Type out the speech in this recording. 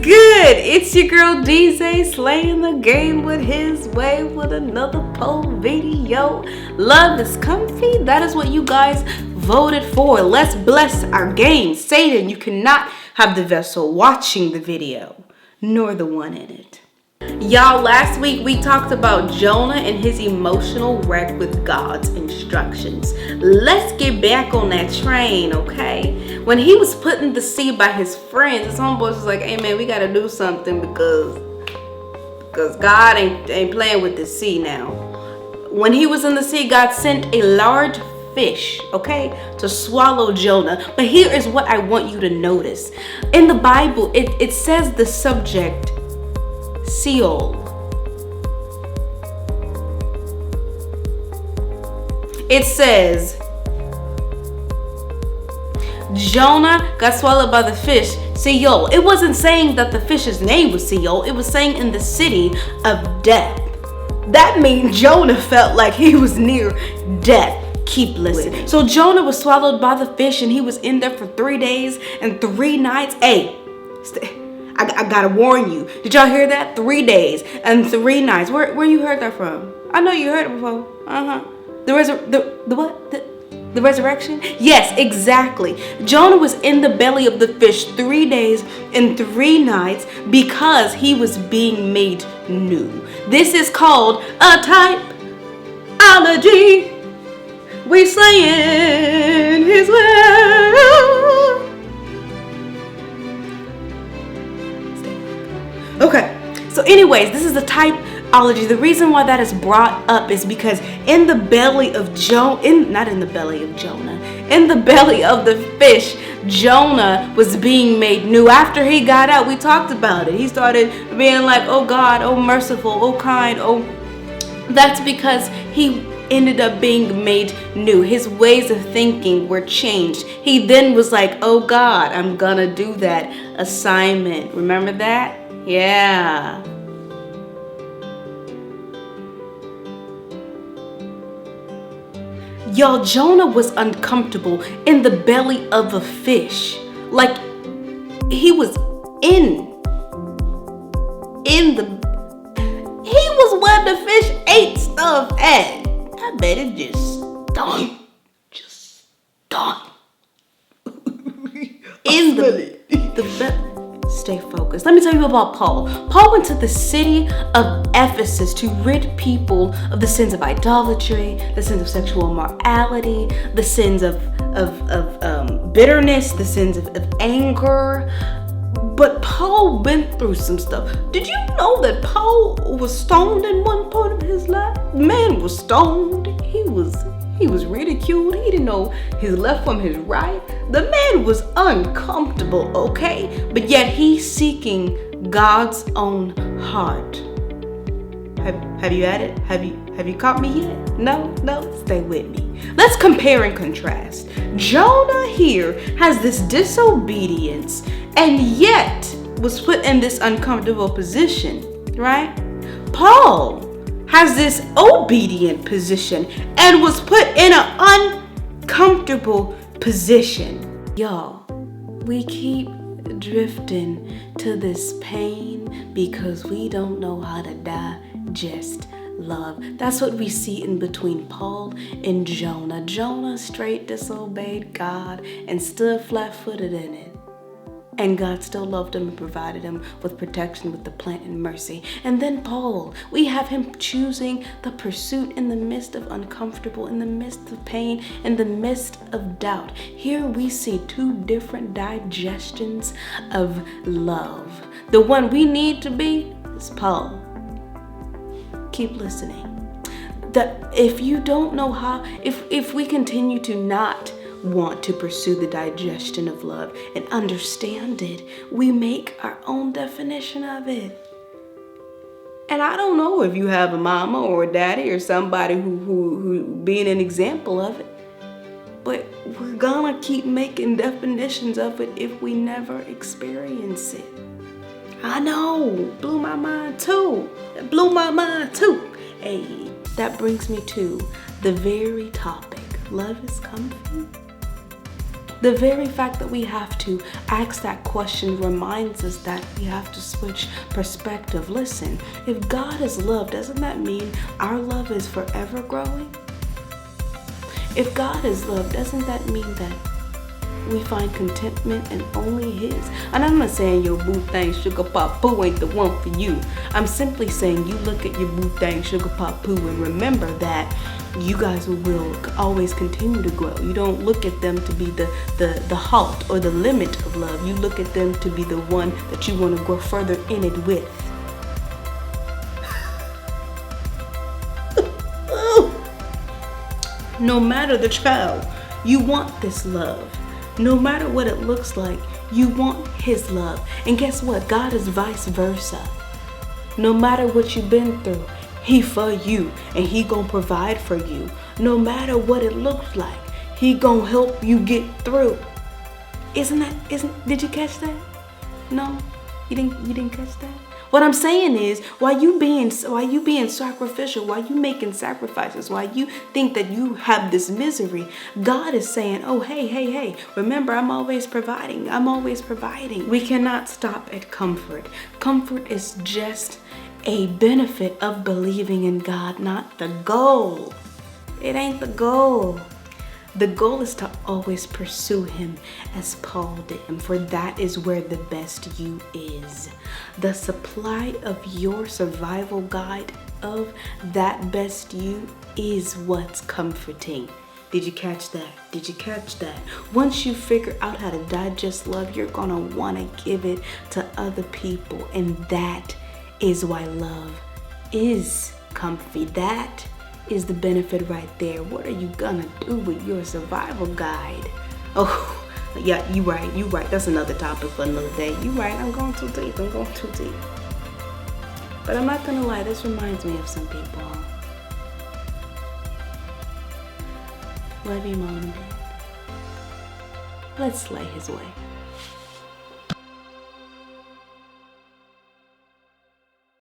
good? It's your girl DJ slaying the game with his way with another poll video. Love is comfy. That is what you guys voted for. Let's bless our game. Satan, you cannot have the vessel watching the video, nor the one in it. Y'all, last week we talked about Jonah and his emotional wreck with God's instructions. Let's get back on that train, okay? When he was put in the sea by his friends, his homeboys was like, hey man, we gotta do something because God ain't playing with the sea now. When he was in the sea, God sent a large fish, okay, to swallow Jonah. But here is what I want you to notice. In the Bible, it says the subject Sheol. It says Jonah got swallowed by the fish, Sheol. It wasn't saying that the fish's name was Sheol. It was saying in the city of death. That means Jonah felt like he was near death. Keep listening. So Jonah was swallowed by the fish and he was in there for 3 days and 3 nights. Hey, I gotta warn you. Did y'all hear that? 3 days and 3 nights. Where you heard that from? I know you heard it before. The resurrection? Yes, exactly. Jonah was in the belly of the fish 3 days and 3 nights because he was being made new. This is called a typology. We slaying his will. Okay, so anyways, this is a typology. The reason why that is brought up is because in the belly of not in the belly of Jonah, in the belly of the fish, Jonah was being made new. After he got out, we talked about it. He started being like, oh God, oh merciful, oh kind, oh. That's because he ended up being made new. His ways of thinking were changed. He then was like, oh God, I'm gonna do that assignment. Remember that? Yeah. Y'all, Jonah was uncomfortable in the belly of a fish. Like he was he was where the fish ate stuff at. I bet it just stunk. In the Stay focused. Let me tell you about Paul. Paul went to the city of Ephesus to rid people of the sins of idolatry, the sins of sexual immorality, the sins of bitterness, the sins of anger. But Paul went through some stuff. Did you know that Paul was stoned in one part of his life? Man was stoned. He was ridiculed. He didn't know his left from his right. The man was uncomfortable, okay? But yet he's seeking God's own heart. Have you had it? Have you caught me yet? No? Stay with me. Let's compare and contrast. Jonah here has this disobedience and yet was put in this uncomfortable position, right? Paul has this obedient position and was put in an uncomfortable position. Y'all, we keep drifting to this pain because we don't know how to digest love. That's what we see in between Paul and Jonah. Jonah straight disobeyed God and stood flat-footed in it. And God still loved him and provided him with protection with the plant and mercy. And then Paul, we have him choosing the pursuit in the midst of uncomfortable, in the midst of pain, in the midst of doubt. Here we see 2 different digestions of love. The one we need to be is Paul. Keep listening. If you don't know how, if we continue to not want to pursue the digestion of love and understand it, we make our own definition of it. And I don't know if you have a mama or a daddy or somebody who being an example of it, but we're gonna keep making definitions of it if we never experience it. I know, blew my mind too. Hey, that brings me to the very topic. Love is comfy. The very fact that we have to ask that question reminds us that we have to switch perspective. Listen, if God is love, doesn't that mean our love is forever growing? If God is love, doesn't that mean that we find contentment in only His? And I'm not saying your boo thing sugar pop poo ain't the one for you. I'm simply saying you look at your boo thing sugar pop poo and remember that you guys will always continue to grow. You don't look at them to be the halt or the limit of love. You look at them to be the one that you want to grow further in it with. No matter the child, you want this love. No matter what it looks like, you want His love. And guess what? God is vice versa. No matter what you've been through, He for you and He gonna provide for you. No matter what it looks like, He gonna help you get through. Did you catch that? No? You didn't catch that? What I'm saying is, while you being sacrificial, while you making sacrifices, while you think that you have this misery, God is saying, oh, hey, remember, I'm always providing. We cannot stop at comfort. Comfort is just a benefit of believing in God, not the goal. It ain't the goal. The goal is to always pursue Him as Paul did, and for that is where the best you is. The supply of your survival guide of that best you is what's comforting. Did you catch that? Once you figure out how to digest love, you're gonna wanna give it to other people, and that is why love is comfy. That is the benefit right there. What are you gonna do with your survival guide? Oh, yeah, you right. That's another topic for another day. You right, I'm going too deep. But I'm not gonna lie, this reminds me of some people. Love you, Mom and Dad. Let's slay His way.